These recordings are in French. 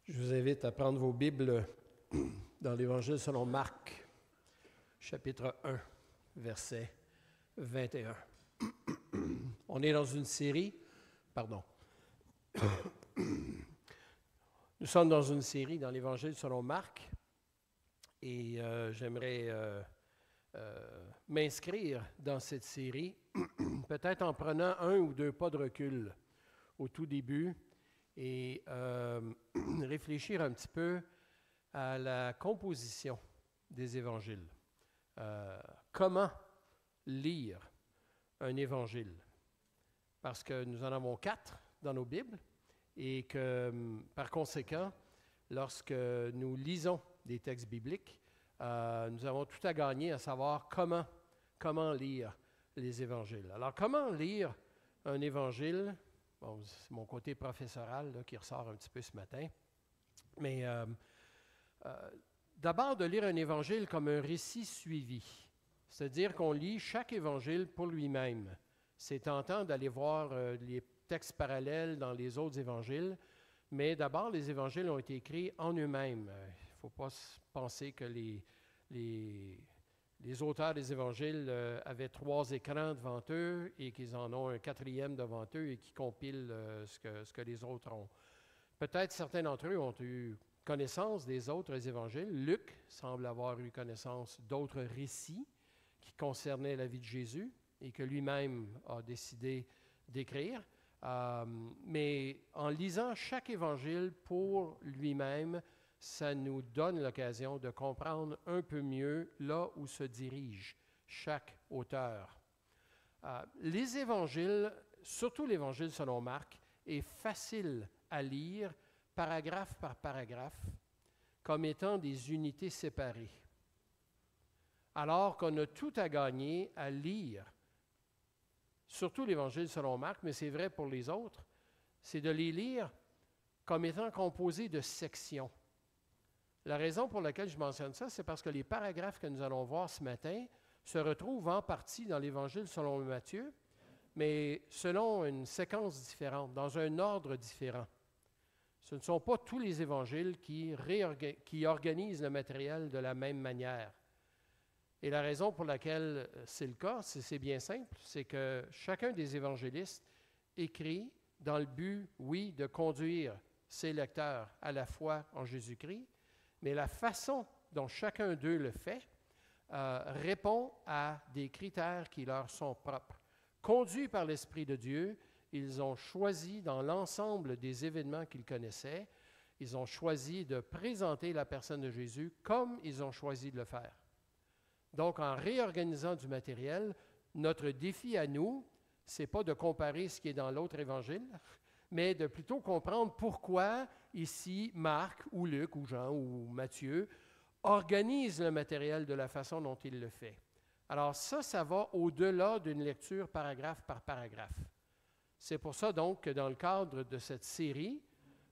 Je vous invite à prendre vos Bibles dans l'Évangile selon Marc, chapitre 1, verset 21. On est dans une série, nous sommes dans une série dans l'Évangile selon Marc et j'aimerais m'inscrire dans cette série, peut-être en prenant un ou deux pas de recul au tout début et réfléchir un petit peu à la composition des évangiles. Comment lire un évangile? Parce que nous en avons 4 dans nos Bibles et que, par conséquent, lorsque nous lisons des textes bibliques, nous avons tout à gagner à savoir comment lire les évangiles. Alors, comment lire un évangile? Bon, c'est mon côté professoral là, qui ressort un petit peu ce matin. Mais d'abord, de lire un évangile comme un récit suivi. C'est-à-dire qu'on lit chaque évangile pour lui-même. C'est tentant d'aller voir les textes parallèles dans les autres évangiles, mais d'abord, les évangiles ont été écrits en eux-mêmes. Il ne faut pas penser que les auteurs des évangiles avaient 3 écrans devant eux et qu'ils en ont un 4e devant eux et qui compilent ce que les autres ont. Peut-être certains d'entre eux ont eu connaissance des autres évangiles. Luc semble avoir eu connaissance d'autres récits qui concernaient la vie de Jésus et que lui-même a décidé d'écrire. Mais en lisant chaque évangile pour lui-même, ça nous donne l'occasion de comprendre un peu mieux là où se dirige chaque auteur. Les évangiles, surtout l'évangile selon Marc, est facile à lire paragraphe par paragraphe comme étant des unités séparées. Alors qu'on a tout à gagner à lire, surtout l'évangile selon Marc, mais c'est vrai pour les autres, c'est de les lire comme étant composés de sections. La raison pour laquelle je mentionne ça, c'est parce que les paragraphes que nous allons voir ce matin se retrouvent en partie dans l'Évangile selon Matthieu, mais selon une séquence différente, dans un ordre différent. Ce ne sont pas tous les évangiles qui organisent le matériel de la même manière. Et la raison pour laquelle c'est le cas, c'est bien simple, c'est que chacun des évangélistes écrit dans le but, oui, de conduire ses lecteurs à la foi en Jésus-Christ, mais la façon dont chacun d'eux le fait répond à des critères qui leur sont propres. Conduits par l'Esprit de Dieu, ils ont choisi dans l'ensemble des événements qu'ils connaissaient, ils ont choisi de présenter la personne de Jésus comme ils ont choisi de le faire. Donc, en réorganisant du matériel, notre défi à nous, ce n'est pas de comparer ce qui est dans l'autre évangile, mais de plutôt comprendre pourquoi ici Marc ou Luc ou Jean ou Matthieu organisent le matériel de la façon dont il le fait. Alors ça va au-delà d'une lecture paragraphe par paragraphe. C'est pour ça donc que dans le cadre de cette série,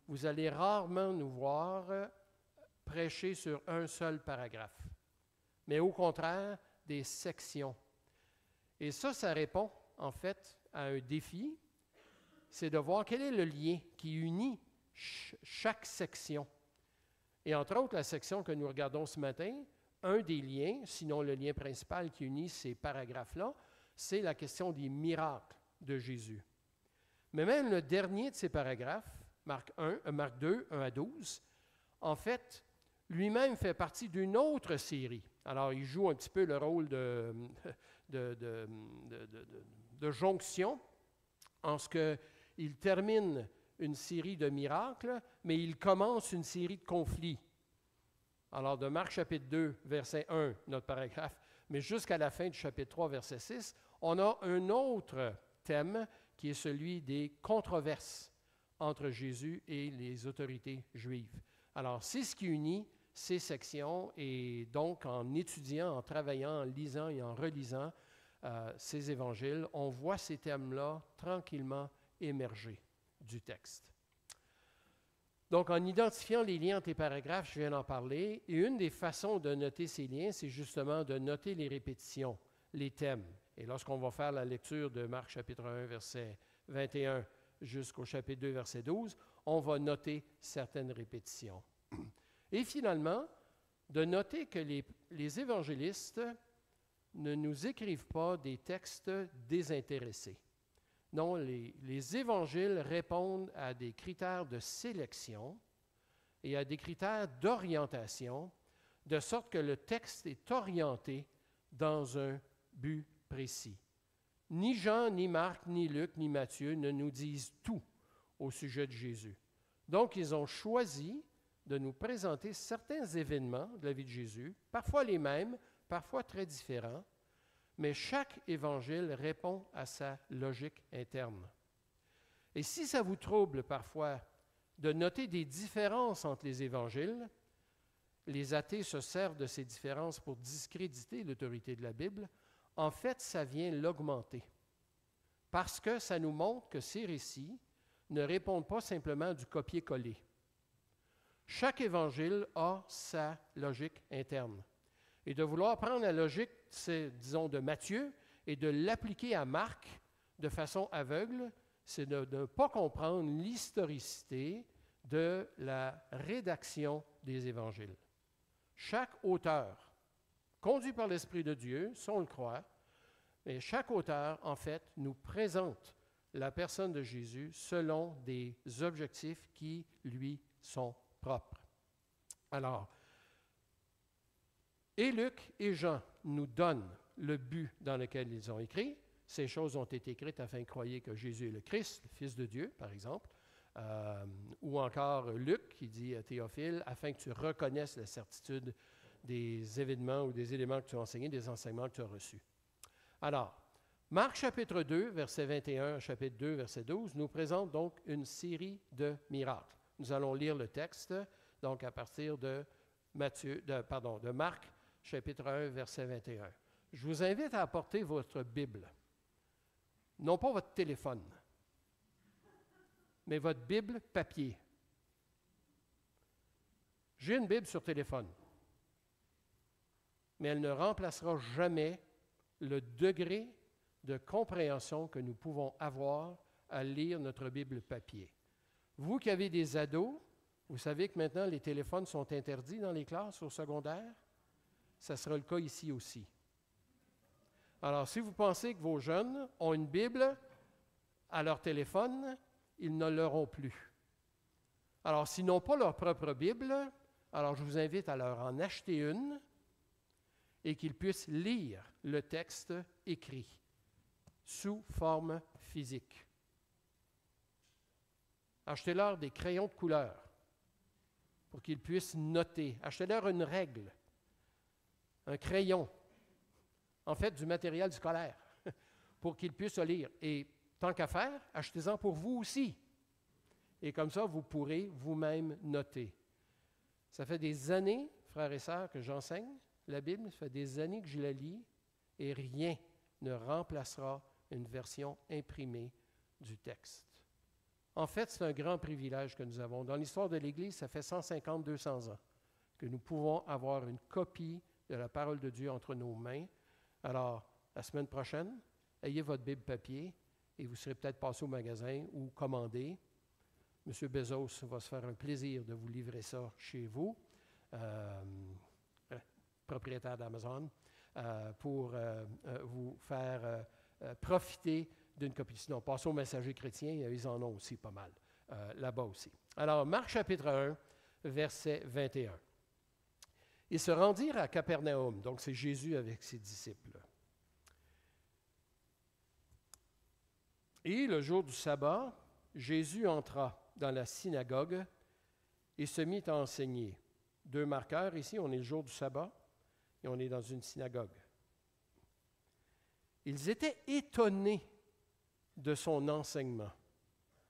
vous allez rarement nous voir prêcher sur un seul paragraphe, mais au contraire des sections. Et ça répond en fait à un défi, c'est de voir quel est le lien qui unit chaque section. Et entre autres, la section que nous regardons ce matin, un des liens, sinon le lien principal qui unit ces paragraphes-là, c'est la question des miracles de Jésus. Mais même le dernier de ces paragraphes, Marc 2, 1 à 12, en fait, lui-même fait partie d'une autre série. Alors, il joue un petit peu le rôle de jonction, en ce qu'il termine une série de miracles, mais il commence une série de conflits. Alors, de Marc chapitre 2, verset 1, notre paragraphe, mais jusqu'à la fin du chapitre 3, verset 6, on a un autre thème qui est celui des controverses entre Jésus et les autorités juives. Alors, c'est ce qui unit ces sections et donc en étudiant, en travaillant, en lisant et en relisant ces évangiles, on voit ces thèmes-là tranquillement émerger du texte. Donc, en identifiant les liens entre les paragraphes, je viens d'en parler, et une des façons de noter ces liens, c'est justement de noter les répétitions, les thèmes. Et lorsqu'on va faire la lecture de Marc chapitre 1, verset 21 jusqu'au chapitre 2, verset 12, on va noter certaines répétitions. Et finalement, de noter que les évangélistes ne nous écrivent pas des textes désintéressés. Non, les évangiles répondent à des critères de sélection et à des critères d'orientation, de sorte que le texte est orienté dans un but précis. Ni Jean, ni Marc, ni Luc, ni Matthieu ne nous disent tout au sujet de Jésus. Donc, ils ont choisi de nous présenter certains événements de la vie de Jésus, parfois les mêmes, parfois très différents, mais chaque évangile répond à sa logique interne. Et si ça vous trouble parfois de noter des différences entre les évangiles, les athées se servent de ces différences pour discréditer l'autorité de la Bible. En fait, ça vient l'augmenter, parce que ça nous montre que ces récits ne répondent pas simplement du copier-coller. Chaque évangile a sa logique interne. Et de vouloir prendre la logique, disons, de Matthieu et de l'appliquer à Marc de façon aveugle, c'est de ne pas comprendre l'historicité de la rédaction des évangiles. Chaque auteur, conduit par l'Esprit de Dieu, si on le croit, mais chaque auteur, en fait, nous présente la personne de Jésus selon des objectifs qui lui sont propres. Alors, et Luc et Jean nous donnent le but dans lequel ils ont écrit. Ces choses ont été écrites afin que croyiez que Jésus est le Christ, le Fils de Dieu, par exemple. Ou encore Luc qui dit à Théophile, afin que tu reconnaisses la certitude des événements ou des éléments que tu as enseignés, des enseignements que tu as reçus. Alors, Marc chapitre 2, verset 21, chapitre 2, verset 12, nous présente donc une série de miracles. Nous allons lire le texte, donc à partir de Marc chapitre 1, verset 21. Je vous invite à apporter votre Bible. Non pas votre téléphone, mais votre Bible papier. J'ai une Bible sur téléphone, mais elle ne remplacera jamais le degré de compréhension que nous pouvons avoir à lire notre Bible papier. Vous qui avez des ados, vous savez que maintenant les téléphones sont interdits dans les classes au secondaire. Ça sera le cas ici aussi. Alors, si vous pensez que vos jeunes ont une Bible à leur téléphone, ils ne l'auront plus. Alors, s'ils n'ont pas leur propre Bible, alors je vous invite à leur en acheter une et qu'ils puissent lire le texte écrit sous forme physique. Achetez-leur des crayons de couleur pour qu'ils puissent noter. Achetez-leur une règle, un crayon, en fait du matériel scolaire, pour qu'ils puissent le lire. Et tant qu'à faire, achetez-en pour vous aussi. Et comme ça, vous pourrez vous-même noter. Ça fait des années, frères et sœurs, que j'enseigne la Bible. Ça fait des années que je la lis et rien ne remplacera une version imprimée du texte. En fait, c'est un grand privilège que nous avons. Dans l'histoire de l'Église, ça fait 150-200 ans que nous pouvons avoir une copie de la parole de Dieu entre nos mains. Alors, la semaine prochaine, ayez votre Bible papier et vous serez peut-être passé au magasin ou commandé. M. Bezos va se faire un plaisir de vous livrer ça chez vous, propriétaire d'Amazon, pour vous faire profiter d'une copie. Sinon, passez au Messager chrétien, ils en ont aussi pas mal, là-bas aussi. Alors, Marc chapitre 1, verset 21. Ils se rendirent à Capernaum, donc c'est Jésus avec ses disciples. Et le jour du sabbat, Jésus entra dans la synagogue et se mit à enseigner. 2 marqueurs ici, on est le jour du sabbat et on est dans une synagogue. Ils étaient étonnés de son enseignement.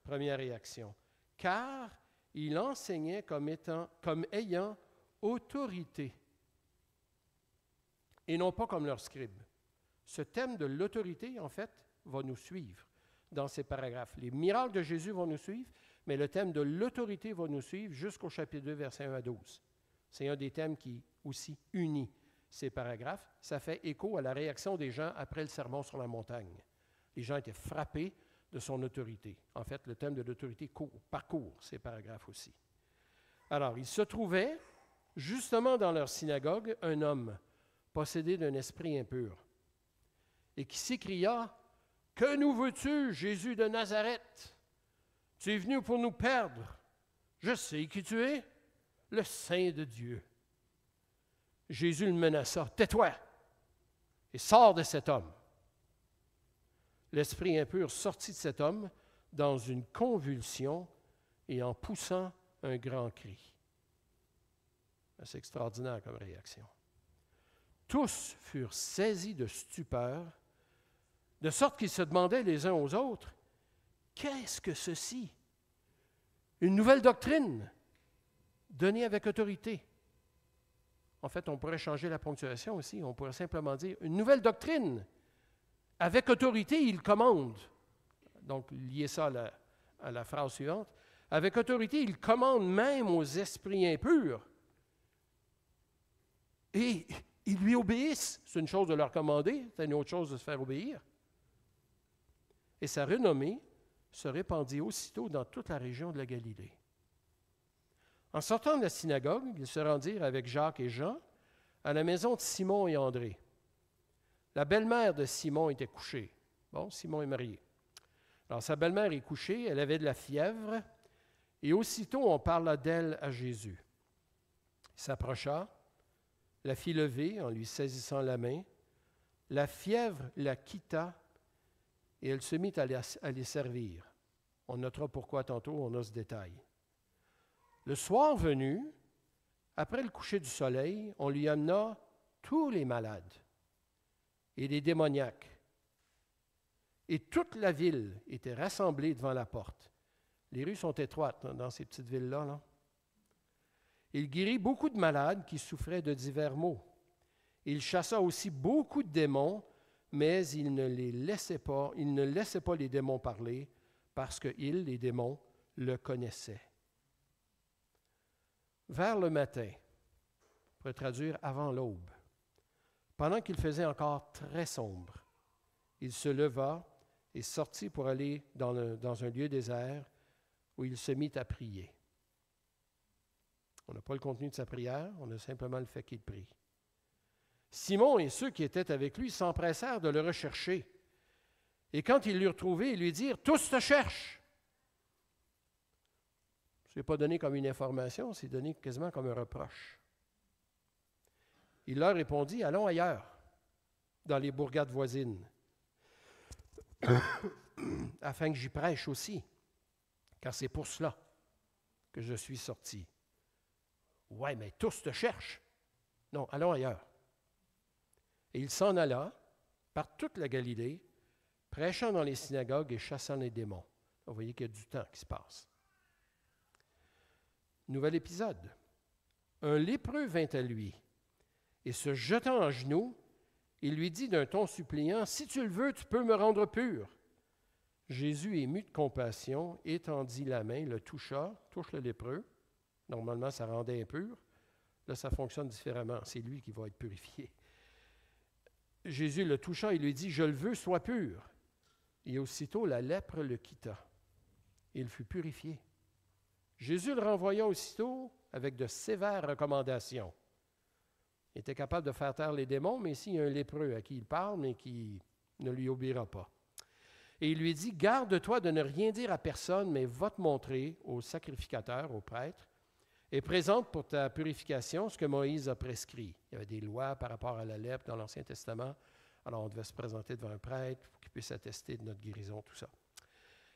Première réaction. Car il enseignait comme ayant autorité et non pas comme leurs scribes. Ce thème de l'autorité, en fait, va nous suivre dans ces paragraphes. Les miracles de Jésus vont nous suivre, mais le thème de l'autorité va nous suivre jusqu'au chapitre 2, versets 1 à 12. C'est un des thèmes qui aussi unit ces paragraphes. Ça fait écho à la réaction des gens après le sermon sur la montagne. Les gens étaient frappés de son autorité. En fait, le thème de l'autorité parcourt ces paragraphes aussi. Alors, il se trouvait, justement dans leur synagogue, un homme possédé d'un esprit impur, et qui s'écria, « Que nous veux-tu, Jésus de Nazareth? Tu es venu pour nous perdre. Je sais qui tu es, le Saint de Dieu. » Jésus le menaça, « Tais-toi et sors de cet homme. » L'esprit impur sortit de cet homme dans une convulsion et en poussant un grand cri. C'est extraordinaire comme réaction. Tous furent saisis de stupeur, de sorte qu'ils se demandaient les uns aux autres, « Qu'est-ce que ceci? Une nouvelle doctrine donnée avec autorité. » En fait, on pourrait changer la ponctuation aussi. On pourrait simplement dire, « Une nouvelle doctrine. Avec autorité, il commande. » Donc, liez ça à la phrase suivante. « Avec autorité, il commande même aux esprits impurs. » Et ils lui obéissent. C'est une chose de leur commander, c'est une autre chose de se faire obéir. Et sa renommée se répandit aussitôt dans toute la région de la Galilée. En sortant de la synagogue, ils se rendirent avec Jacques et Jean à la maison de Simon et André. La belle-mère de Simon était couchée. Bon, Simon est marié. Alors, sa belle-mère est couchée, elle avait de la fièvre, et aussitôt on parla d'elle à Jésus. Il s'approcha, la fit lever en lui saisissant la main. La fièvre la quitta et elle se mit à les servir. On notera pourquoi tantôt, on a ce détail. Le soir venu, après le coucher du soleil, on lui amena tous les malades et les démoniaques. Et toute la ville était rassemblée devant la porte. Les rues sont étroites dans ces petites villes-là. Là. Il guérit beaucoup de malades qui souffraient de divers maux. Il chassa aussi beaucoup de démons, mais il ne laissait pas les démons parler parce que les démons, le connaissaient. Vers le matin, on pourrait traduire avant l'aube, pendant qu'il faisait encore très sombre, il se leva et sortit pour aller dans un lieu désert où il se mit à prier. On n'a pas le contenu de sa prière, on a simplement le fait qu'il prie. Simon et ceux qui étaient avec lui s'empressèrent de le rechercher. Et quand ils l'eurent trouvé, ils lui dirent « Tous te cherchent !» Ce n'est pas donné comme une information, c'est donné quasiment comme un reproche. Il leur répondit « Allons ailleurs, dans les bourgades voisines, afin que j'y prêche aussi, car c'est pour cela que je suis sorti. » Ouais, mais tous te cherchent. Non, allons ailleurs. Et il s'en alla par toute la Galilée, prêchant dans les synagogues et chassant les démons. Vous voyez qu'il y a du temps qui se passe. Nouvel épisode. Un lépreux vint à lui, et se jetant à genoux, il lui dit d'un ton suppliant, « Si tu le veux, tu peux me rendre pur. » Jésus, ému de compassion, étendit la main, le touche le lépreux. Normalement, ça rendait impur. Là, ça fonctionne différemment. C'est lui qui va être purifié. Jésus le toucha et lui dit, « Je le veux, sois pur. » Et aussitôt, la lèpre le quitta. Il fut purifié. Jésus le renvoya aussitôt avec de sévères recommandations. Il était capable de faire taire les démons, mais ici, il y a un lépreux à qui il parle, mais qui ne lui obéira pas. Et il lui dit, « Garde-toi de ne rien dire à personne, mais va te montrer au sacrificateur, au prêtre, et présente pour ta purification ce que Moïse a prescrit. » Il y avait des lois par rapport à la lèpre dans l'Ancien Testament. Alors, on devait se présenter devant un prêtre pour qu'il puisse attester de notre guérison, tout ça.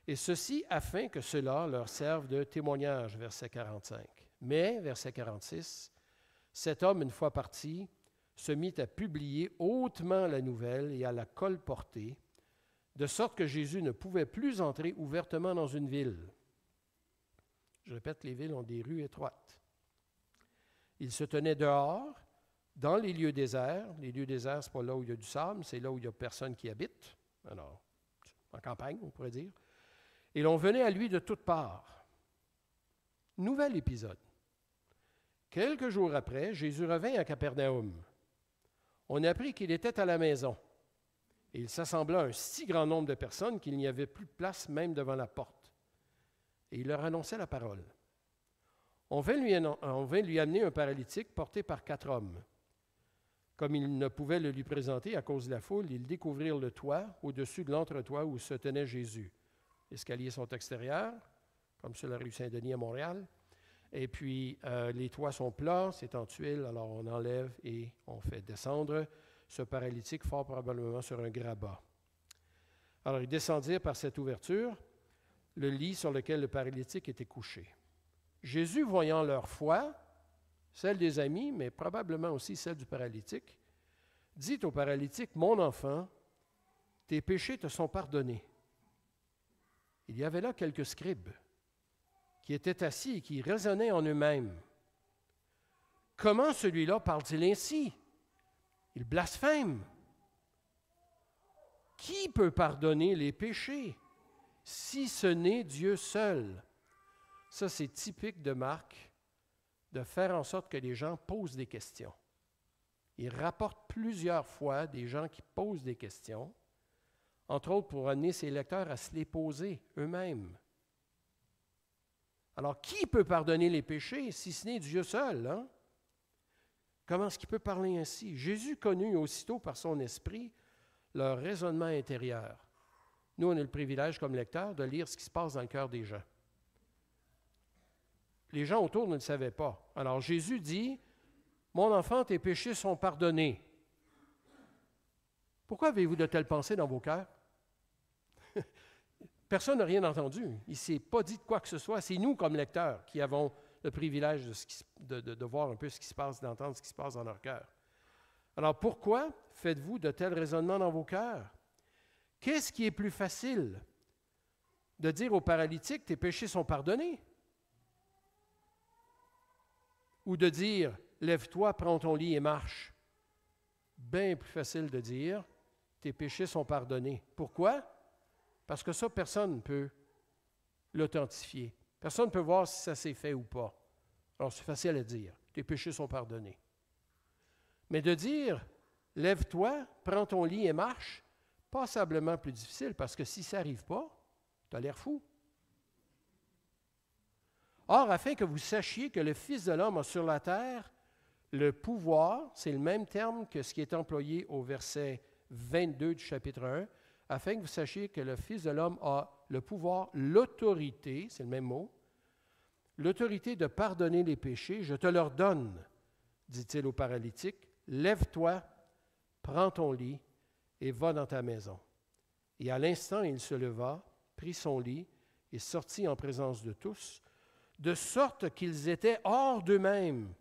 Et ceci afin que cela leur serve de témoignage, verset 45. Mais, verset 46, cet homme, une fois parti, se mit à publier hautement la nouvelle et à la colporter, de sorte que Jésus ne pouvait plus entrer ouvertement dans une ville. Je répète, les villes ont des rues étroites. Il se tenait dehors, dans les lieux déserts. Les lieux déserts, ce n'est pas là où il y a du sable, c'est là où il n'y a personne qui habite. Alors, en campagne, on pourrait dire. Et l'on venait à lui de toutes parts. Nouvel épisode. Quelques jours après, Jésus revint à Capernaum. On apprit qu'il était à la maison. Et il s'assembla un si grand nombre de personnes qu'il n'y avait plus de place même devant la porte. Et il leur annonçait la parole. On vint lui amener un paralytique porté par 4 hommes. Comme ils ne pouvaient le lui présenter à cause de la foule, ils découvrirent le toit au-dessus de l'entretoit où se tenait Jésus. Les escaliers sont extérieurs, comme sur la rue Saint-Denis à Montréal. Et puis, les toits sont plats, c'est en tuiles, alors on enlève et on fait descendre ce paralytique fort probablement sur un grabat. Alors, ils descendirent par cette ouverture le lit sur lequel le paralytique était couché. Jésus, voyant leur foi, celle des amis, mais probablement aussi celle du paralytique, dit au paralytique, « Mon enfant, tes péchés te sont pardonnés. » Il y avait là quelques scribes qui étaient assis et qui raisonnaient en eux-mêmes. « Comment celui-là parle-t-il ainsi? Il blasphème. Qui peut pardonner les péchés, si ce n'est Dieu seul? » Ça, c'est typique de Marc, de faire en sorte que les gens posent des questions. Il rapporte plusieurs fois des gens qui posent des questions, entre autres pour amener ses lecteurs à se les poser eux-mêmes. Alors, qui peut pardonner les péchés, si ce n'est Dieu seul, hein? Comment est-ce qu'il peut parler ainsi? Jésus connut aussitôt par son esprit leur raisonnement intérieur. Nous, on a le privilège comme lecteurs de lire ce qui se passe dans le cœur des gens. Les gens autour ne le savaient pas. Alors Jésus dit, « Mon enfant, tes péchés sont pardonnés. » Pourquoi avez-vous de telles pensées dans vos cœurs? Personne n'a rien entendu. Il ne s'est pas dit de quoi que ce soit. C'est nous, comme lecteurs, qui avons le privilège de voir un peu ce qui se passe, d'entendre ce qui se passe dans leur cœur. Alors pourquoi faites-vous de tels raisonnements dans vos cœurs? Qu'est-ce qui est plus facile? De dire au paralytique, tes péchés sont pardonnés? Ou de dire, lève-toi, prends ton lit et marche? Bien plus facile de dire, tes péchés sont pardonnés. Pourquoi? Parce que ça, personne ne peut l'authentifier. Personne ne peut voir si ça s'est fait ou pas. Alors, c'est facile à dire, tes péchés sont pardonnés. Mais de dire, lève-toi, prends ton lit et marche, passablement plus difficile, parce que si ça n'arrive pas, tu as l'air fou. Or, afin que vous sachiez que le Fils de l'homme a sur la terre le pouvoir, c'est le même terme que ce qui est employé au verset 22 du chapitre 1, afin que vous sachiez que le Fils de l'homme a le pouvoir, l'autorité, c'est le même mot, l'autorité de pardonner les péchés, je te leur donne, dit-il au paralytique, lève-toi, prends ton lit et va dans ta maison. Et à l'instant, il se leva, prit son lit et sortit en présence de tous, de sorte qu'ils étaient hors d'eux-mêmes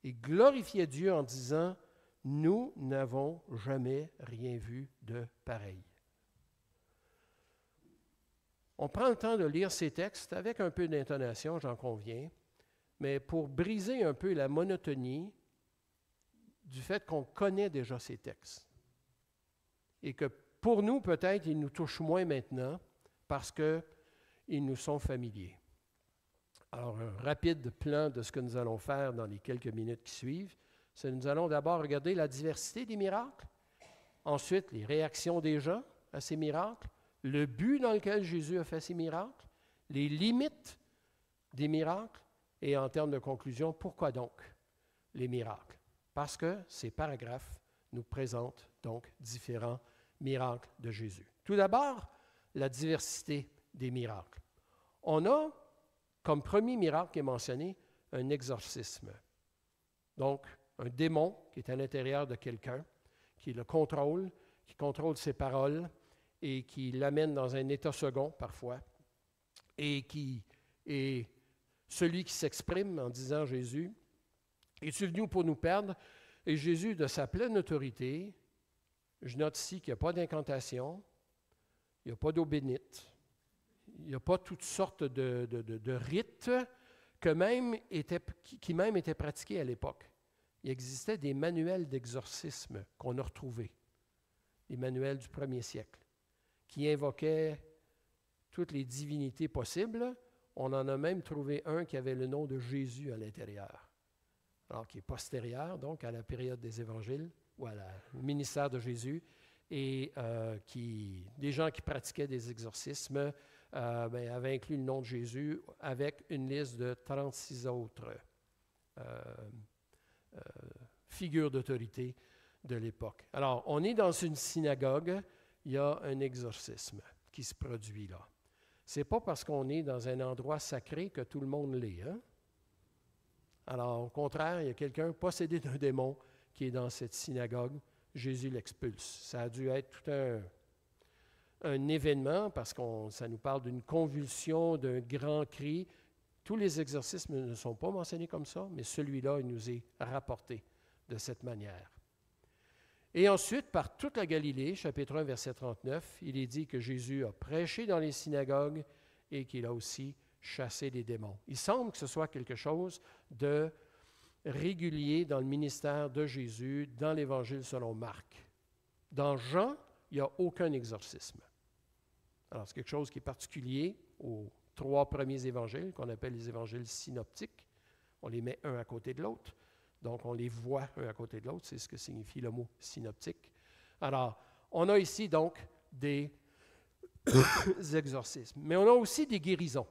et glorifiaient Dieu en disant, « Nous n'avons jamais rien vu de pareil. » On prend le temps de lire ces textes avec un peu d'intonation, j'en conviens, mais pour briser un peu la monotonie du fait qu'on connaît déjà ces textes et que pour nous, peut-être, ils nous touchent moins maintenant parce qu'ils nous sont familiers. Alors, un rapide plan de ce que nous allons faire dans les quelques minutes qui suivent, c'est que nous allons d'abord regarder la diversité des miracles, ensuite les réactions des gens à ces miracles, le but dans lequel Jésus a fait ces miracles, les limites des miracles, et en termes de conclusion, pourquoi donc les miracles? Parce que ces paragraphes nous présentent donc différents miracles de Jésus. Tout d'abord, la diversité des miracles. On a, comme premier miracle qui est mentionné, un exorcisme. Donc, un démon qui est à l'intérieur de quelqu'un, qui le contrôle, qui contrôle ses paroles et qui l'amène dans un état second parfois, et qui est celui qui s'exprime en disant « Jésus, es-tu venu pour nous perdre? » Et Jésus, de sa pleine autorité, je note ici qu'il n'y a pas d'incantation, il n'y a pas d'eau bénite, il n'y a pas toutes sortes de rites qui même étaient pratiqués à l'époque. Il existait des manuels d'exorcisme qu'on a retrouvés, les manuels du 1er siècle, qui invoquaient toutes les divinités possibles. On en a même trouvé un qui avait le nom de Jésus à l'intérieur, alors qui est postérieur donc à la période des évangiles ou au ministère de Jésus, et des gens qui pratiquaient des exorcismes avaient inclus le nom de Jésus avec une liste de 36 autres figures d'autorité de l'époque. Alors, on est dans une synagogue, il y a un exorcisme qui se produit là. Ce n'est pas parce qu'on est dans un endroit sacré que tout le monde l'est. Hein? Alors, au contraire, il y a quelqu'un possédé d'un démon qui est dans cette synagogue. Jésus l'expulse. Ça a dû être tout un événement parce que ça nous parle d'une convulsion, d'un grand cri. Tous les exorcismes ne sont pas mentionnés comme ça, mais celui-là, il nous est rapporté de cette manière. Et ensuite, par toute la Galilée, chapitre 1, verset 39, il est dit que Jésus a prêché dans les synagogues et qu'il a aussi chassé des démons. Il semble que ce soit quelque chose de régulier dans le ministère de Jésus, dans l'Évangile selon Marc. Dans Jean, il n'y a aucun exorcisme. Alors, c'est quelque chose qui est particulier aux 3 premiers évangiles, qu'on appelle les évangiles synoptiques. On les met un à côté de l'autre. Donc, on les voit un à côté de l'autre. C'est ce que signifie le mot synoptique. Alors, on a ici donc des exorcismes. Mais on a aussi des guérisons.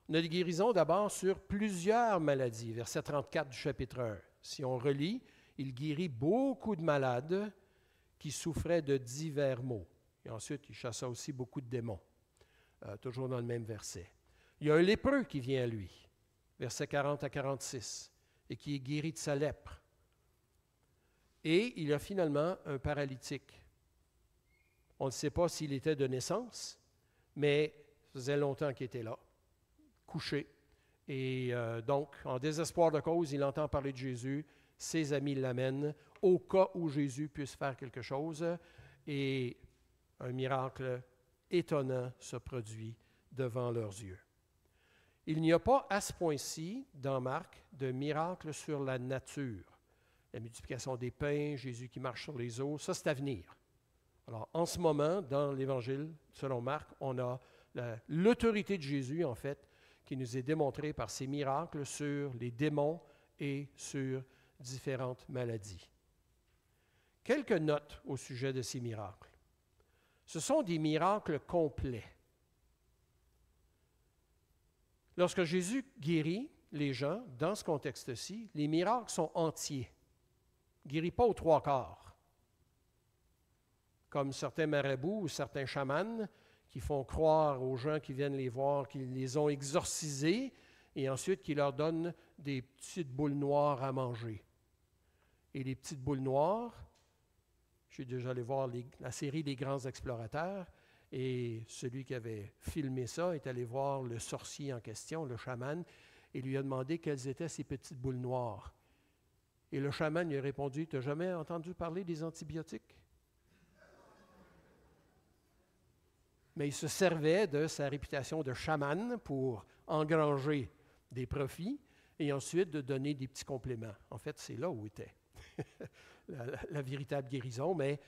On a des guérisons d'abord sur plusieurs maladies. Verset 34 du chapitre 1. Si on relit, il guérit beaucoup de malades qui souffraient de divers maux. Et ensuite, il chassa aussi beaucoup de démons. Toujours dans le même verset. Il y a un lépreux qui vient à lui. Versets 40 à 46. Et qui est guéri de sa lèpre. Et il y a finalement un paralytique. On ne sait pas s'il était de naissance, mais ça faisait longtemps qu'il était là, couché. Et donc, en désespoir de cause, il entend parler de Jésus. Ses amis l'amènent au cas où Jésus puisse faire quelque chose. Et un miracle étonnant se produit devant leurs yeux. Il n'y a pas à ce point-ci, dans Marc, de miracle sur la nature. La multiplication des pains, Jésus qui marche sur les eaux, ça c'est à venir. Alors, en ce moment, dans l'Évangile, selon Marc, on a l'autorité de Jésus, en fait, qui nous est démontrée par ses miracles sur les démons et sur différentes maladies. Quelques notes au sujet de ces miracles. Ce sont des miracles complets. Lorsque Jésus guérit les gens, dans ce contexte-ci, les miracles sont entiers. Il ne guérit pas aux 3/4. Comme certains marabouts ou certains chamans qui font croire aux gens qui viennent les voir qu'ils les ont exorcisés et ensuite qui leur donnent des petites boules noires à manger. Et les petites boules noires, je suis déjà allé voir la série Les Grands Explorateurs, et celui qui avait filmé ça est allé voir le sorcier en question, le chaman, et lui a demandé quelles étaient ces petites boules noires. Et le chaman lui a répondu, « Tu n'as jamais entendu parler des antibiotiques? » Mais il se servait de sa réputation de chaman pour engranger des profits et ensuite de donner des petits compléments. En fait, c'est là où était la véritable guérison, mais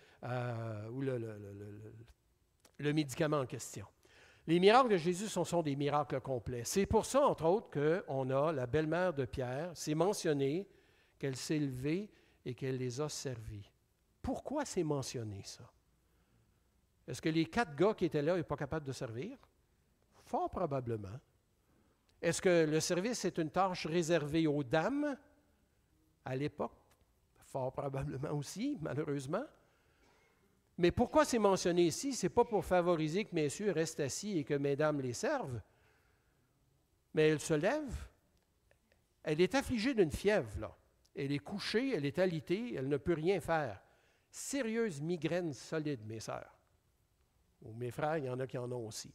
ou le médicament en question. Les miracles de Jésus sont des miracles complets. C'est pour ça, entre autres, qu'on a la belle-mère de Pierre, c'est mentionné qu'elle s'est levée et qu'elle les a servis. Pourquoi c'est mentionné ça? Est-ce que les 4 gars qui étaient là n'étaient pas capables de servir? Fort probablement. Est-ce que le service est une tâche réservée aux dames à l'époque? Fort probablement aussi, malheureusement. Mais pourquoi c'est mentionné ici? Ce n'est pas pour favoriser que messieurs restent assis et que mesdames les servent. Mais elle se lève. Elle est affligée d'une fièvre, là. Elle est couchée, elle est alitée, elle ne peut rien faire. Sérieuse migraine solide, mes sœurs. Ou mes frères, il y en a qui en ont aussi.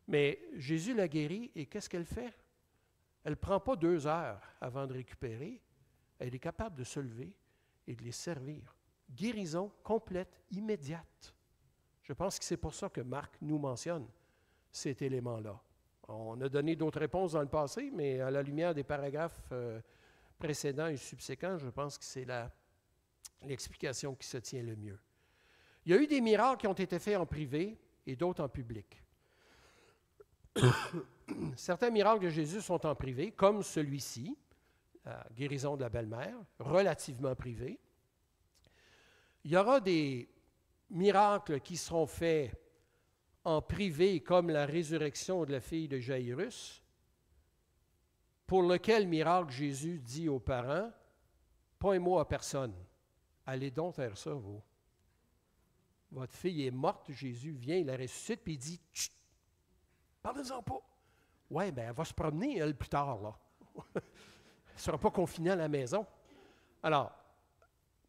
Mais Jésus la guérit et qu'est-ce qu'elle fait? Elle ne prend pas 2 heures avant de récupérer. Elle est capable de se lever et de les servir. Guérison complète, immédiate. Je pense que c'est pour ça que Marc nous mentionne cet élément-là. On a donné d'autres réponses dans le passé, mais à la lumière des paragraphes précédents et subséquents, je pense que c'est l'explication qui se tient le mieux. Il y a eu des miracles qui ont été faits en privé et d'autres en public. Certains miracles de Jésus sont en privé, comme celui-ci, la guérison de la belle-mère, relativement privé. Il y aura des miracles qui seront faits en privé, comme la résurrection de la fille de Jaïrus, pour lequel miracle Jésus dit aux parents, pas un mot à personne. Allez donc faire ça, vous. Votre fille est morte, Jésus vient, il la ressuscite, puis il dit, chut, parlez-en pas. Ouais, bien, elle va se promener, elle, plus tard, là. Elle ne sera pas confinée à la maison. Alors,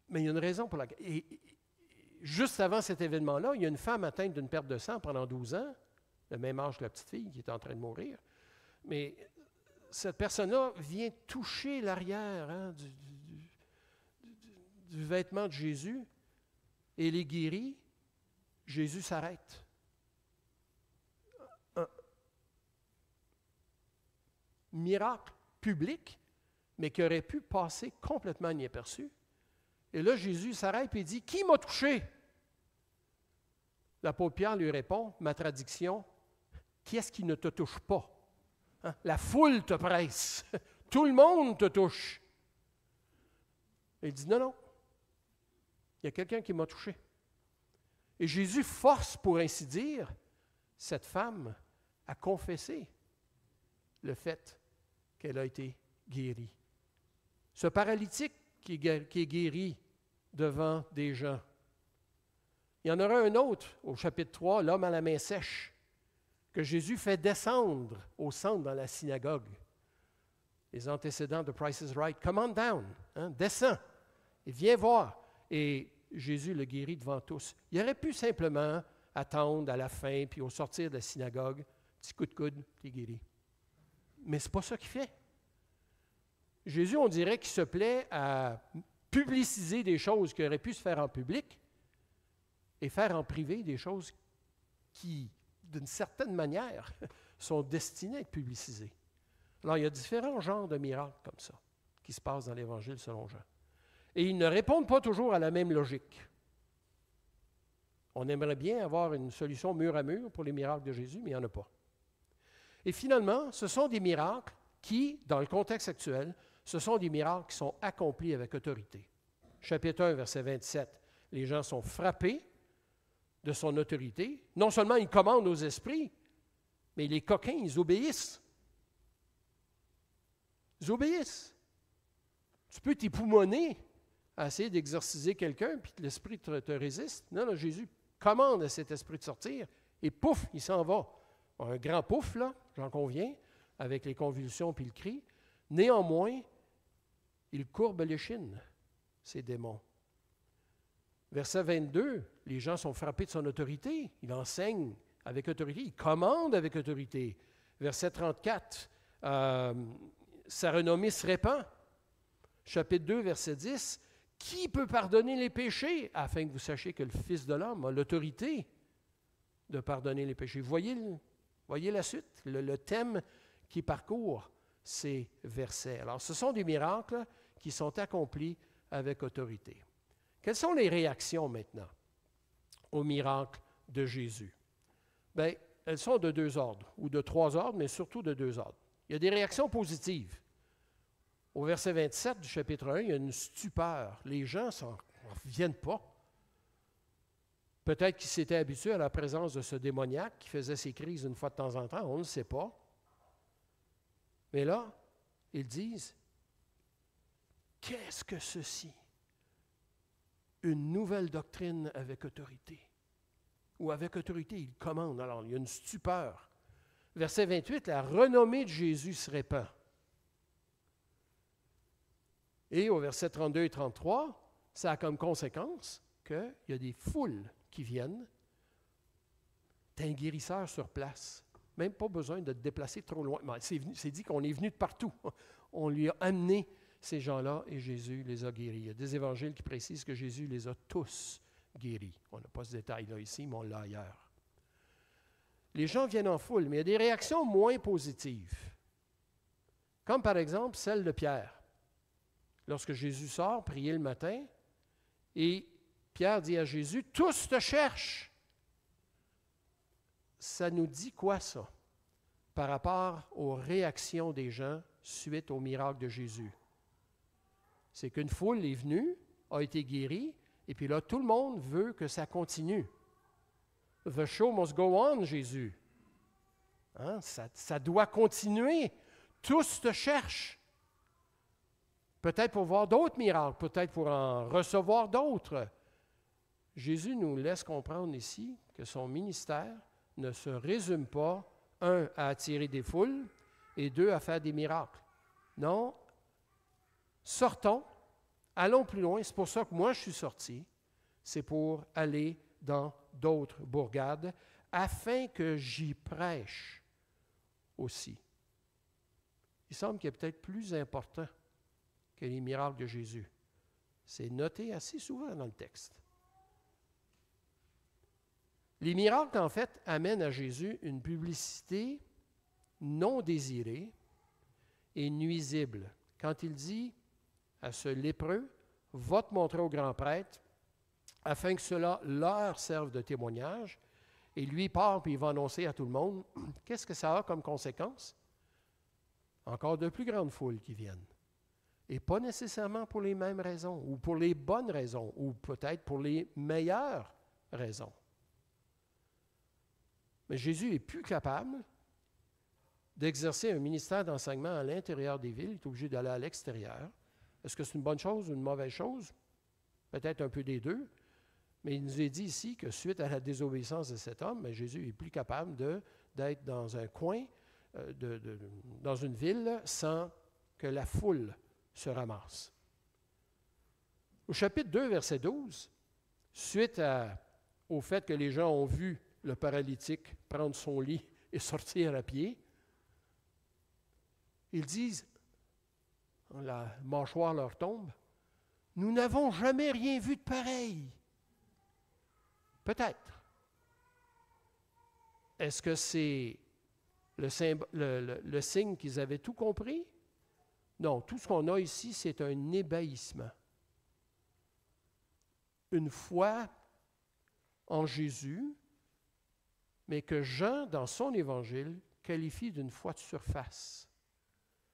mais il y a une raison pour laquelle. Et juste avant cet événement-là, il y a une femme atteinte d'une perte de sang pendant 12 ans, le même âge que la petite fille qui est en train de mourir. Mais cette personne-là vient toucher l'arrière du vêtement de Jésus et les guérit. Jésus s'arrête. Un miracle public, mais qui aurait pu passer complètement inaperçu. Et là, Jésus s'arrête et dit, « Qui m'a touché? » L'apôtre Pierre lui répond, ma traduction, « Qui est-ce qui ne te touche pas? » Hein? La foule te presse. Tout le monde te touche. Et il dit, « Non, non, il y a quelqu'un qui m'a touché. » Et Jésus force, pour ainsi dire, cette femme à confesser le fait qu'elle a été guérie. Ce paralytique qui est guéri devant des gens. Il y en aura un autre au chapitre 3, l'homme à la main sèche, que Jésus fait descendre au centre dans la synagogue. Les antécédents de Price is Right. Come on down, hein, descends et viens voir. Et Jésus le guérit devant tous. Il aurait pu simplement attendre à la fin, puis au sortir de la synagogue, petit coup de coude, tu es guéri. Mais ce n'est pas ça qu'il fait. Jésus, on dirait qu'il se plaît à publiciser des choses qui auraient pu se faire en public et faire en privé des choses qui, d'une certaine manière, sont destinées à être publicisées. Alors, il y a différents genres de miracles comme ça qui se passent dans l'Évangile selon Jean. Et ils ne répondent pas toujours à la même logique. On aimerait bien avoir une solution mur à mur pour les miracles de Jésus, mais il n'y en a pas. Et finalement, ce sont des miracles qui, dans le contexte actuel, ce sont des miracles qui sont accomplis avec autorité. Chapitre 1, verset 27, les gens sont frappés de son autorité. Non seulement il commande aux esprits, mais les coquins, ils obéissent. Ils obéissent. Tu peux t'époumoner à essayer d'exorciser quelqu'un, puis l'esprit te résiste. Non, Jésus commande à cet esprit de sortir, et pouf, il s'en va. Un grand pouf, là, j'en conviens, avec les convulsions puis le cri. Néanmoins, il courbe l'échine, ces démons. Verset 22, les gens sont frappés de son autorité. Il enseigne avec autorité, il commande avec autorité. Verset 34, sa renommée se répand. Chapitre 2, verset 10, qui peut pardonner les péchés, afin que vous sachiez que le Fils de l'homme a l'autorité de pardonner les péchés. Voyez la suite, le thème qui parcourt ces versets. Alors, ce sont des miracles qui sont accomplis avec autorité. Quelles sont les réactions maintenant aux miracles de Jésus? Bien, elles sont de deux ordres, ou de trois ordres, mais surtout de deux ordres. Il y a des réactions positives. Au verset 27 du chapitre 1, il y a une stupeur. Les gens n'en reviennent pas. Peut-être qu'ils s'étaient habitués à la présence de ce démoniaque qui faisait ses crises une fois de temps en temps, on ne le sait pas. Mais là, ils disent, qu'est-ce que ceci? Une nouvelle doctrine avec autorité. Ou avec autorité, il commande. Alors, il y a une stupeur. Verset 28, la renommée de Jésus se répand. Et au verset 32 et 33, ça a comme conséquence qu'il y a des foules qui viennent. T'as un guérisseur sur place. Même pas besoin de te déplacer trop loin. C'est dit qu'on est venu de partout. On lui a amené ces gens-là et Jésus les a guéris. Il y a des évangiles qui précisent que Jésus les a tous guéris. On n'a pas ce détail-là ici, mais on l'a ailleurs. Les gens viennent en foule, mais il y a des réactions moins positives. Comme par exemple celle de Pierre. Lorsque Jésus sort, prier le matin, et Pierre dit à Jésus, « Tous te cherchent. » Ça nous dit quoi, ça, par rapport aux réactions des gens suite au miracle de Jésus? C'est qu'une foule est venue, a été guérie, Et puis là, tout le monde veut que ça continue. The show must go on, Jésus. Hein? Ça doit continuer. Tous te cherchent. Peut-être pour voir d'autres miracles, peut-être pour en recevoir d'autres. Jésus nous laisse comprendre ici que son ministère ne se résume pas, un, à attirer des foules, et deux, à faire des miracles. Non, sortons, allons plus loin. C'est pour ça que moi je suis sorti. C'est pour aller dans d'autres bourgades, afin que j'y prêche aussi. Il semble qu'il est peut-être plus important que les miracles de Jésus. C'est noté assez souvent dans le texte. Les miracles, en fait, amènent à Jésus une publicité non désirée et nuisible. Quand il dit à ce lépreux, « Va te montrer au grand prêtre, afin que cela leur serve de témoignage. » Et lui part, puis il va annoncer à tout le monde. Qu'est-ce que ça a comme conséquence? Encore de plus grandes foules qui viennent. Et pas nécessairement pour les mêmes raisons, ou pour les bonnes raisons, ou peut-être pour les meilleures raisons. Mais Jésus est plus capable d'exercer un ministère d'enseignement à l'intérieur des villes. Il est obligé d'aller à l'extérieur. Est-ce que c'est une bonne chose ou une mauvaise chose? Peut-être un peu des deux. Mais il nous est dit ici que suite à la désobéissance de cet homme, bien, Jésus est plus capable d'être dans un coin, dans une ville, sans que la foule se ramasse. Au chapitre 2, verset 12, suite au fait que les gens ont vu le paralytique prendre son lit et sortir à pied, ils disent, la mâchoire leur tombe, « Nous n'avons jamais rien vu de pareil. » Peut-être. Est-ce que c'est le signe qu'ils avaient tout compris? Non, tout ce qu'on a ici, c'est un ébahissement. Une foi en Jésus, mais que Jean, dans son évangile, qualifie d'une foi de surface.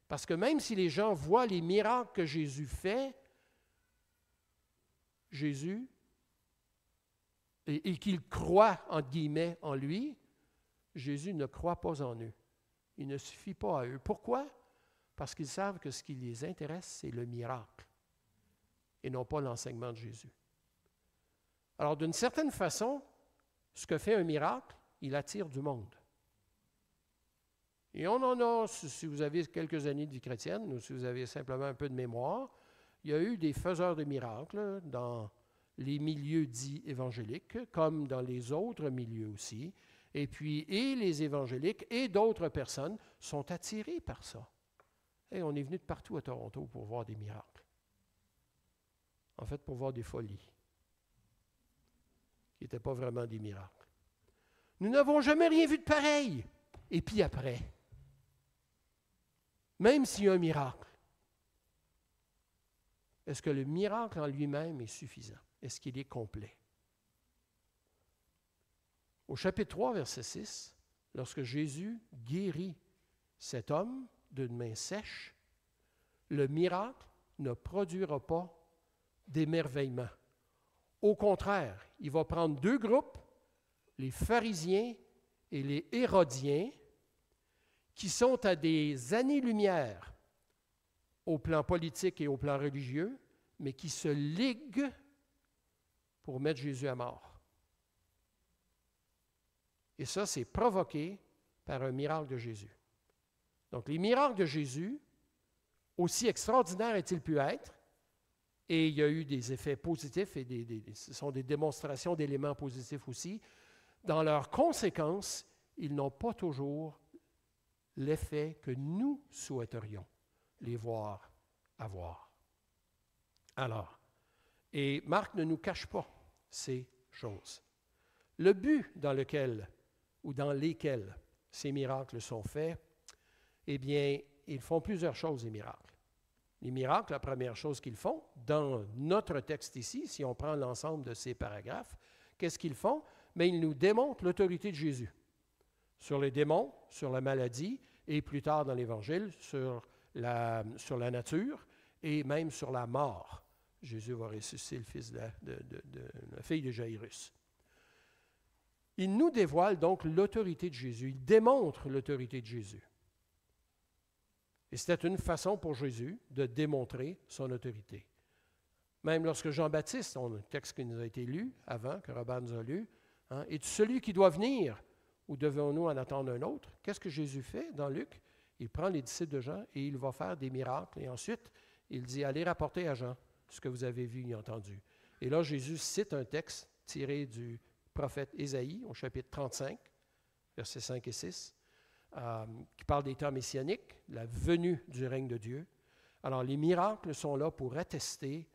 Parce que même si les gens voient les miracles que Jésus fait, Jésus, et qu'ils croient, entre guillemets, en lui, Jésus ne croit pas en eux. Il ne suffit pas à eux. Pourquoi? Parce qu'ils savent que ce qui les intéresse, c'est le miracle, et non pas l'enseignement de Jésus. Alors, d'une certaine façon, ce que fait un miracle, il attire du monde. Et on en a, si vous avez quelques années de vie chrétienne, ou si vous avez simplement un peu de mémoire, il y a eu des faiseurs de miracles dans les milieux dits évangéliques, comme dans les autres milieux aussi. Et puis, et les évangéliques et d'autres personnes sont attirés par ça. Et on est venu de partout à Toronto pour voir des miracles. En fait, pour voir des folies, qui n'étaient pas vraiment des miracles. Nous n'avons jamais rien vu de pareil. Et puis après, même s'il y a un miracle, est-ce que le miracle en lui-même est suffisant? Est-ce qu'il est complet? Au chapitre 3, verset 6, lorsque Jésus guérit cet homme d'une main sèche, le miracle ne produira pas d'émerveillement. Au contraire, il va prendre deux groupes, les pharisiens et les hérodiens, qui sont à des années-lumière au plan politique et au plan religieux, mais qui se liguent pour mettre Jésus à mort. Et ça, c'est provoqué par un miracle de Jésus. Donc, les miracles de Jésus, aussi extraordinaires est-il pu être, et il y a eu des effets positifs, et ce sont des démonstrations d'éléments positifs aussi, dans leurs conséquences, ils n'ont pas toujours l'effet que nous souhaiterions les voir avoir. Alors, et Marc ne nous cache pas ces choses. Le but dans lequel ou dans lesquels ces miracles sont faits, eh bien, ils font plusieurs choses, les miracles. Les miracles, la première chose qu'ils font, dans notre texte ici, si on prend l'ensemble de ces paragraphes, qu'est-ce qu'ils font? Mais ils nous démontrent l'autorité de Jésus sur les démons, sur la maladie, et plus tard dans l'Évangile, sur la nature, et même sur la mort. Jésus va ressusciter le fils de la fille de Jairus. Il nous dévoile donc l'autorité de Jésus. Il démontre l'autorité de Jésus. Et c'était une façon pour Jésus de démontrer son autorité. Même lorsque Jean-Baptiste, un texte qui nous a été lu avant, que Robert nous a lu, hein, est celui qui doit venir, ou devons-nous en attendre un autre? Qu'est-ce que Jésus fait dans Luc? Il prend les disciples de Jean et il va faire des miracles. Et ensuite, il dit, allez rapporter à Jean ce que vous avez vu et entendu. Et là, Jésus cite un texte tiré du prophète Ésaïe, au chapitre 35, versets 5 et 6, qui parle des temps messianiques, la venue du règne de Dieu. Alors, les miracles sont là pour attester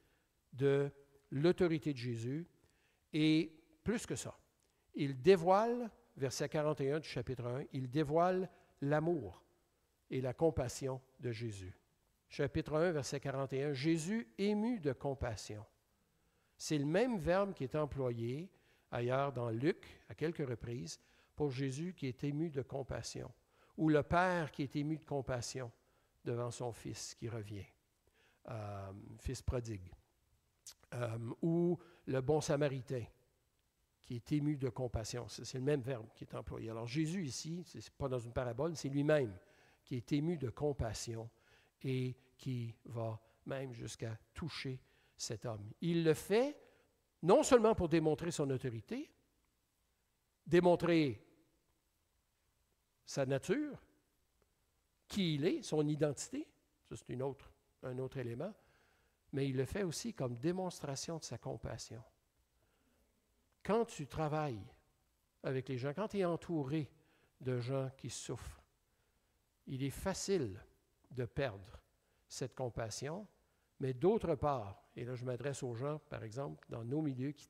de l'autorité de Jésus. Et plus que ça, il dévoile, verset 41 du chapitre 1, il dévoile l'amour et la compassion de Jésus. Chapitre 1, verset 41, Jésus ému de compassion. C'est le même verbe qui est employé ailleurs dans Luc, à quelques reprises, pour Jésus qui est ému de compassion, ou le Père qui est ému de compassion devant son Fils qui revient, Fils prodigue, ou le bon Samaritain qui est ému de compassion. C'est le même verbe qui est employé. Alors Jésus ici, ce n'est pas dans une parabole, c'est lui-même qui est ému de compassion et qui va même jusqu'à toucher cet homme. Il le fait non seulement pour démontrer son autorité, démontrer sa nature, qui il est, son identité, ça c'est un autre élément, mais il le fait aussi comme démonstration de sa compassion. Quand tu travailles avec les gens, quand tu es entouré de gens qui souffrent, il est facile de perdre cette compassion, mais d'autre part, et là je m'adresse aux gens, par exemple, dans nos milieux qui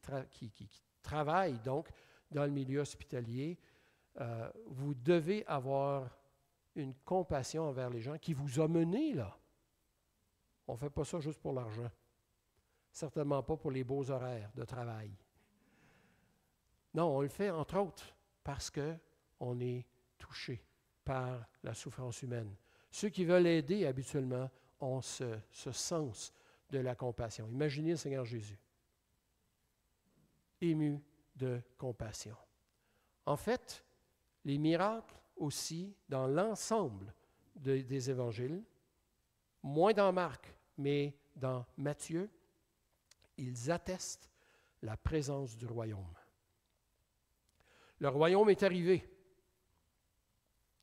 travaillent donc dans le milieu hospitalier, vous devez avoir une compassion envers les gens qui vous ont mené là. On ne fait pas ça juste pour l'argent. Certainement pas pour les beaux horaires de travail. Non, on le fait entre autres parce qu'on est touché par la souffrance humaine. Ceux qui veulent aider habituellement ont ce sens de la compassion. Imaginez le Seigneur Jésus, ému de compassion. En fait, les miracles aussi, dans l'ensemble des évangiles, moins dans Marc, mais dans Matthieu, ils attestent la présence du royaume. Le royaume est arrivé.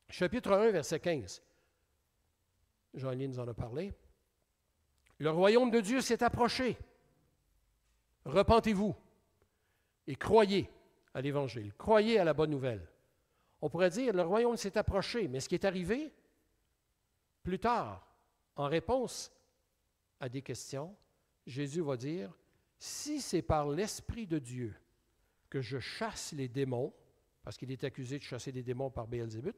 Chapitre 1, verset 15. Jean-Louis nous en a parlé. Le royaume de Dieu s'est approché. Repentez-vous et croyez à l'Évangile. Croyez à la bonne nouvelle. On pourrait dire, le royaume s'est approché, mais ce qui est arrivé, plus tard, en réponse à des questions, Jésus va dire, si c'est par l'Esprit de Dieu que je chasse les démons, parce qu'il est accusé de chasser des démons par Béelzébuth,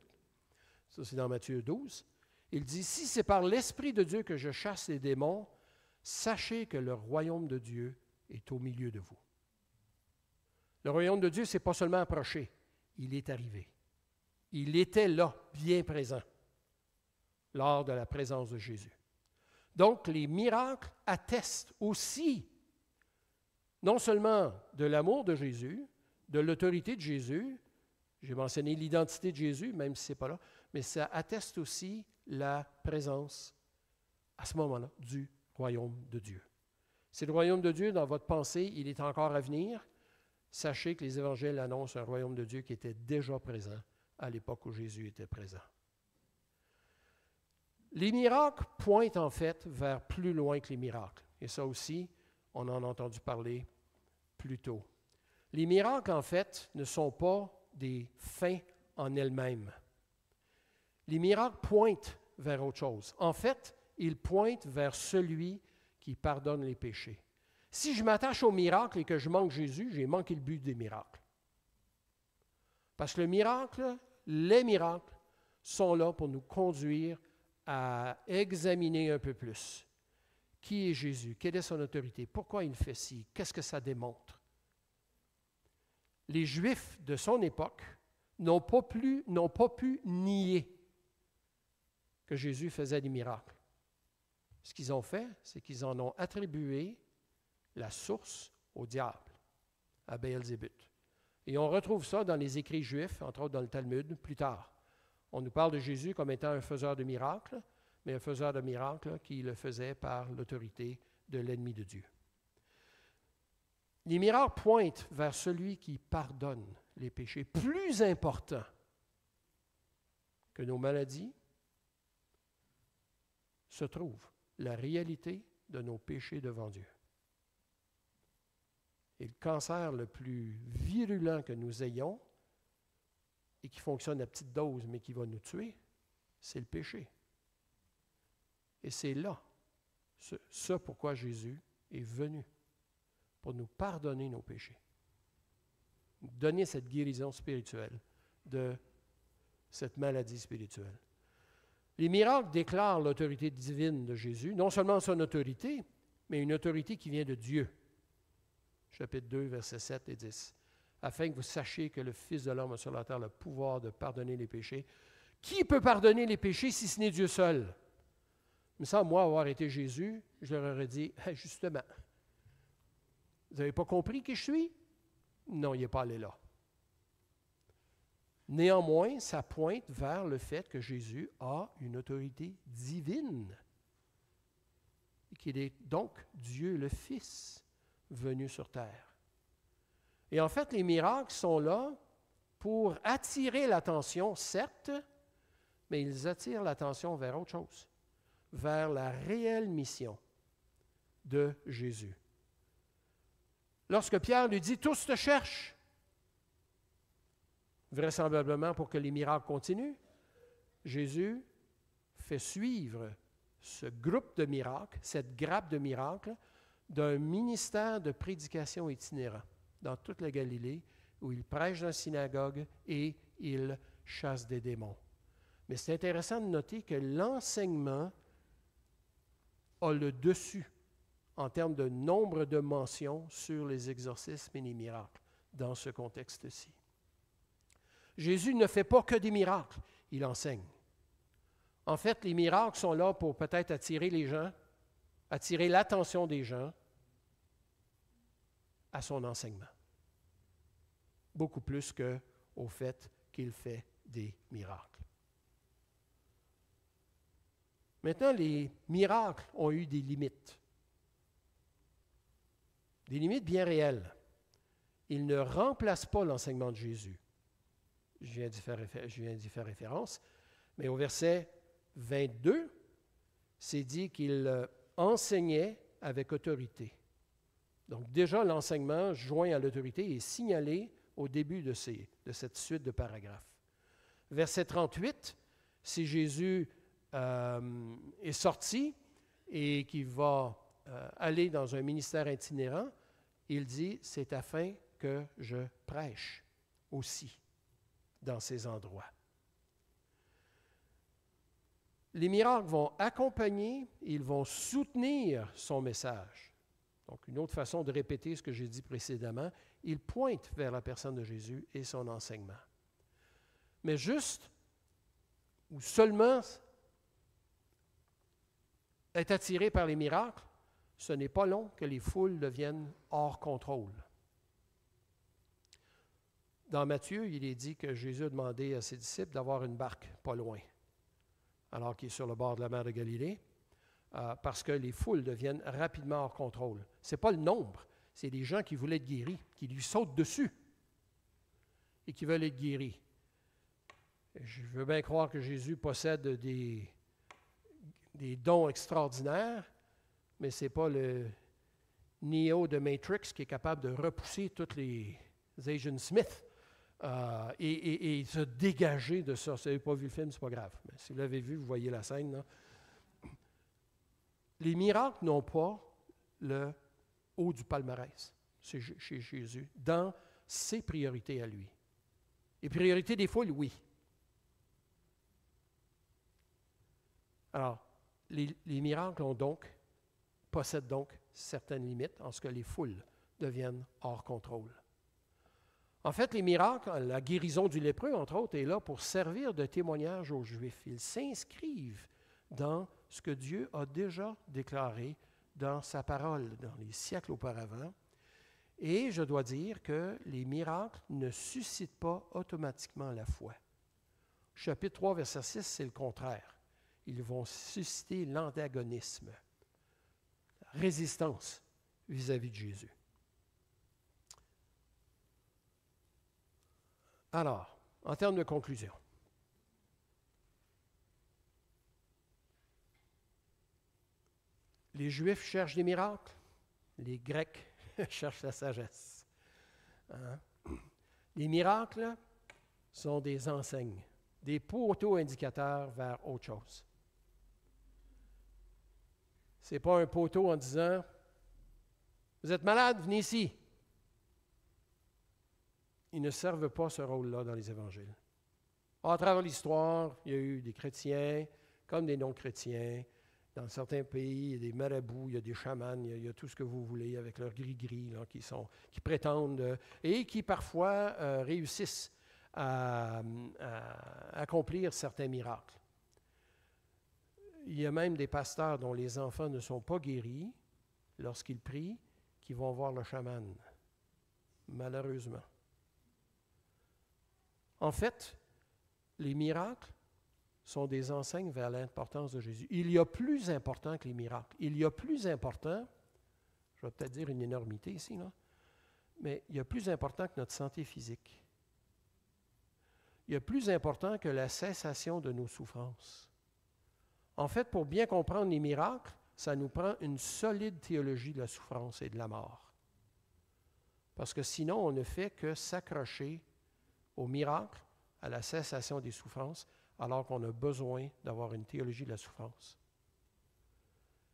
ça c'est dans Matthieu 12, il dit, si c'est par l'Esprit de Dieu que je chasse les démons, sachez que le royaume de Dieu est au milieu de vous. Le royaume de Dieu, ce n'est pas seulement approché, il est arrivé. Il était là, bien présent, lors de la présence de Jésus. Donc, les miracles attestent aussi, non seulement de l'amour de Jésus, de l'autorité de Jésus, j'ai mentionné l'identité de Jésus, même si ce n'est pas là, mais ça atteste aussi la présence, à ce moment-là, du royaume de Dieu. C'est le royaume de Dieu dans votre pensée, il est encore à venir. Sachez que les évangiles annoncent un royaume de Dieu qui était déjà présent à l'époque où Jésus était présent. Les miracles pointent en fait vers plus loin que les miracles. Et ça aussi, on en a entendu parler plus tôt. Les miracles, en fait, ne sont pas des fins en elles-mêmes. Les miracles pointent vers autre chose. En fait, ils pointent vers celui qui pardonne les péchés. Si je m'attache au miracle et que je manque Jésus, j'ai manqué le but des miracles. Parce que les miracles sont là pour nous conduire à examiner un peu plus. Qui est Jésus? Quelle est son autorité? Pourquoi il fait ci? Qu'est-ce que ça démontre? Les Juifs de son époque n'ont pas pu nier que Jésus faisait des miracles. Ce qu'ils ont fait, c'est qu'ils en ont attribué la source au diable, à Béelzébuth. Et on retrouve ça dans les écrits juifs, entre autres dans le Talmud, plus tard. On nous parle de Jésus comme étant un faiseur de miracles, mais un faiseur de miracles qui le faisait par l'autorité de l'ennemi de Dieu. Les miracles pointent vers celui qui pardonne les péchés. Plus important que nos maladies se trouve la réalité de nos péchés devant Dieu. Et le cancer le plus virulent que nous ayons, et qui fonctionne à petite dose, mais qui va nous tuer, c'est le péché. Et c'est là, ce pourquoi Jésus est venu, pour nous pardonner nos péchés, donner cette guérison spirituelle de cette maladie spirituelle. Les miracles déclarent l'autorité divine de Jésus, non seulement son autorité, mais une autorité qui vient de Dieu. Chapitre 2, versets 7 et 10. Afin que vous sachiez que le Fils de l'homme a sur la terre le pouvoir de pardonner les péchés. Qui peut pardonner les péchés si ce n'est Dieu seul? Mais sans moi avoir été Jésus, je leur aurais dit, justement, vous n'avez pas compris qui je suis? Non, il n'est pas allé là. Néanmoins, ça pointe vers le fait que Jésus a une autorité divine, et qu'il est donc Dieu le Fils venu sur terre. Et en fait, les miracles sont là pour attirer l'attention, certes, mais ils attirent l'attention vers autre chose, vers la réelle mission de Jésus. Lorsque Pierre lui dit « Tous te cherchent », vraisemblablement pour que les miracles continuent, Jésus fait suivre ce groupe de miracles, cette grappe de miracles, d'un ministère de prédication itinérant dans toute la Galilée, où il prêche dans la synagogue et il chasse des démons. Mais c'est intéressant de noter que l'enseignement a le dessus en termes de nombre de mentions sur les exorcismes et les miracles dans ce contexte-ci. Jésus ne fait pas que des miracles, il enseigne. En fait, les miracles sont là pour peut-être attirer les gens, attirer l'attention des gens à son enseignement. Beaucoup plus qu'au fait qu'il fait des miracles. Maintenant, les miracles ont eu des limites. Des limites bien réelles. Ils ne remplacent pas l'enseignement de Jésus. Je viens d'y faire référence. Mais au verset 22, c'est dit qu'il enseignait avec autorité. Donc déjà, l'enseignement joint à l'autorité est signalé au début de cette suite de paragraphes. Verset 38, si Jésus est sorti et qu'il va aller dans un ministère itinérant, il dit, c'est afin que je prêche aussi dans ces endroits. Les miracles vont accompagner, ils vont soutenir son message. Donc, une autre façon de répéter ce que j'ai dit précédemment, il pointe vers la personne de Jésus et son enseignement. Mais juste ou seulement être attiré par les miracles, ce n'est pas long que les foules deviennent hors contrôle. Dans Matthieu, il est dit que Jésus a demandé à ses disciples d'avoir une barque pas loin, alors qu'il est sur le bord de la mer de Galilée, parce que les foules deviennent rapidement hors contrôle. Ce n'est pas le nombre, c'est les gens qui voulaient être guéris, qui lui sautent dessus et qui veulent être guéris. Je veux bien croire que Jésus possède des dons extraordinaires, mais ce n'est pas le Neo de Matrix qui est capable de repousser tous les Agent Smith et se dégager de ça. Si vous n'avez pas vu le film, ce n'est pas grave. Mais si vous l'avez vu, vous voyez la scène, là. Les miracles n'ont pas le haut du palmarès chez Jésus, dans ses priorités à lui. Les priorités des foules, oui. Alors, les miracles possèdent donc certaines limites en ce que les foules deviennent hors contrôle. En fait, les miracles, la guérison du lépreux, entre autres, est là pour servir de témoignage aux Juifs. Ils s'inscrivent dans ce que Dieu a déjà déclaré dans sa parole dans les siècles auparavant. Et je dois dire que les miracles ne suscitent pas automatiquement la foi. Chapitre 3, verset 6, c'est le contraire. Ils vont susciter l'antagonisme, la résistance vis-à-vis de Jésus. Alors, en termes de conclusion, les Juifs cherchent des miracles, les Grecs cherchent la sagesse. Hein? Les miracles sont des enseignes, des poteaux indicateurs vers autre chose. Ce n'est pas un poteau en disant « Vous êtes malade, venez ici ». Ils ne servent pas ce rôle-là dans les évangiles. À travers l'histoire, il y a eu des chrétiens comme des non-chrétiens. Dans certains pays, il y a des marabouts, il y a des chamans, il y a tout ce que vous voulez avec leurs gris-gris là, qui prétendent et qui parfois réussissent à accomplir certains miracles. Il y a même des pasteurs dont les enfants ne sont pas guéris lorsqu'ils prient, qui vont voir le chaman, malheureusement. En fait, les miracles sont des enseignes vers l'importance de Jésus. Il y a plus important que les miracles. Il y a plus important, je vais peut-être dire une énormité ici, là, mais il y a plus important que notre santé physique. Il y a plus important que la cessation de nos souffrances. En fait, pour bien comprendre les miracles, ça nous prend une solide théologie de la souffrance et de la mort. Parce que sinon, on ne fait que s'accrocher au miracle, à la cessation des souffrances, alors qu'on a besoin d'avoir une théologie de la souffrance.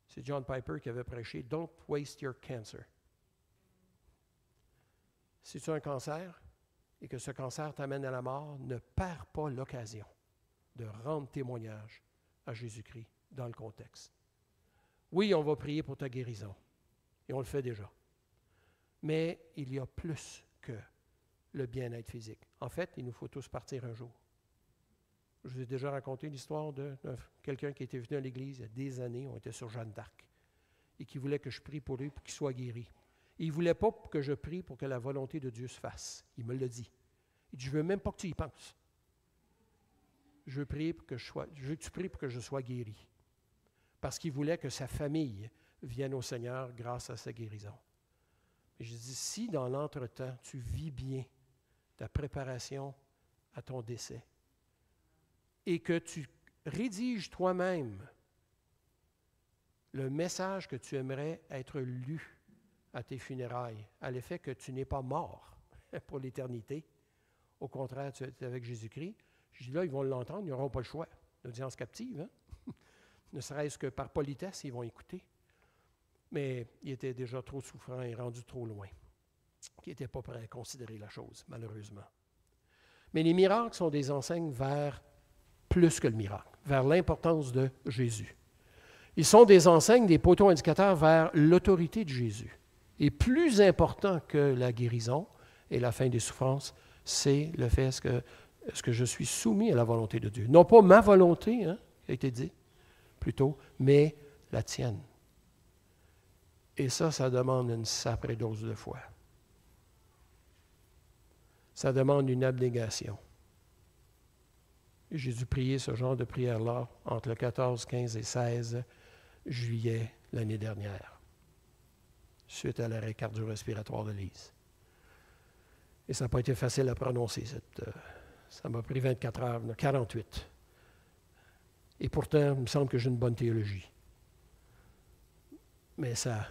C'est John Piper qui avait prêché « Don't waste your cancer ». Si tu as un cancer et que ce cancer t'amène à la mort, ne perds pas l'occasion de rendre témoignage à Jésus-Christ dans le contexte. Oui, on va prier pour ta guérison, et on le fait déjà. Mais il y a plus que le bien-être physique. En fait, il nous faut tous partir un jour. Je vous ai déjà raconté l'histoire de quelqu'un qui était venu à l'Église il y a des années, on était sur Jeanne d'Arc, et qui voulait que je prie pour lui pour qu'il soit guéri. Et il ne voulait pas que je prie pour que la volonté de Dieu se fasse. Il me l'a dit. Il dit, je ne veux même pas que tu y penses. Je veux que tu pries pour que je sois guéri. Parce qu'il voulait que sa famille vienne au Seigneur grâce à sa guérison. Et je dis, si dans l'entretemps, tu vis bien ta préparation à ton décès et que tu rédiges toi-même le message que tu aimerais être lu à tes funérailles, à l'effet que tu n'es pas mort pour l'éternité, au contraire, tu es avec Jésus-Christ, je dis là, ils vont l'entendre, ils n'auront pas le choix. L'audience captive, hein? Ne serait-ce que par politesse, ils vont écouter. Mais il était déjà trop souffrant et rendu trop loin, qui n'était pas prêt à considérer la chose, malheureusement. Mais les miracles sont des enseignes vers plus que le miracle, vers l'importance de Jésus. Ils sont des enseignes, des poteaux indicateurs vers l'autorité de Jésus. Et plus important que la guérison et la fin des souffrances, c'est le fait est-ce que je suis soumis à la volonté de Dieu. Non pas ma volonté, hein, qui a été dit, plutôt, mais la tienne. Et ça demande une sacrée dose de foi. Ça demande une abnégation. Et j'ai dû prier ce genre de prière-là entre le 14, 15 et 16 juillet l'année dernière, suite à l'arrêt cardio-respiratoire de Lise. Et ça n'a pas été facile à prononcer. Ça m'a pris 24 heures, 48. Et pourtant, il me semble que j'ai une bonne théologie. Mais ça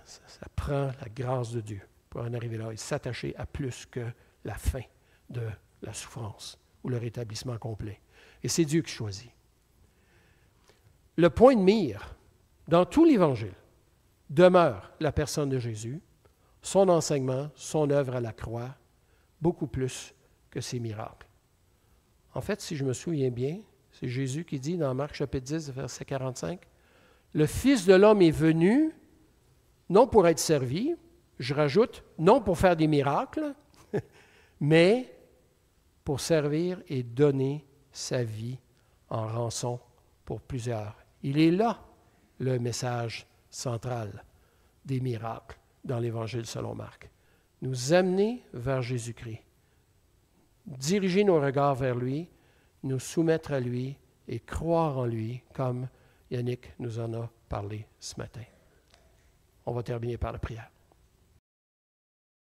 prend la grâce de Dieu pour en arriver là et s'attacher à plus que la fin de la souffrance ou le rétablissement complet. Et c'est Dieu qui choisit. Le point de mire dans tout l'Évangile demeure la personne de Jésus, son enseignement, son œuvre à la croix, beaucoup plus que ses miracles. En fait, si je me souviens bien, c'est Jésus qui dit dans Marc chapitre 10, verset 45, « Le Fils de l'homme est venu, non pour être servi, je rajoute, non pour faire des miracles, mais pour servir et donner sa vie en rançon pour plusieurs. » Il est là le message central des miracles dans l'Évangile selon Marc. Nous amener vers Jésus-Christ. Diriger nos regards vers lui, nous soumettre à lui et croire en lui, comme Yannick nous en a parlé ce matin. On va terminer par la prière.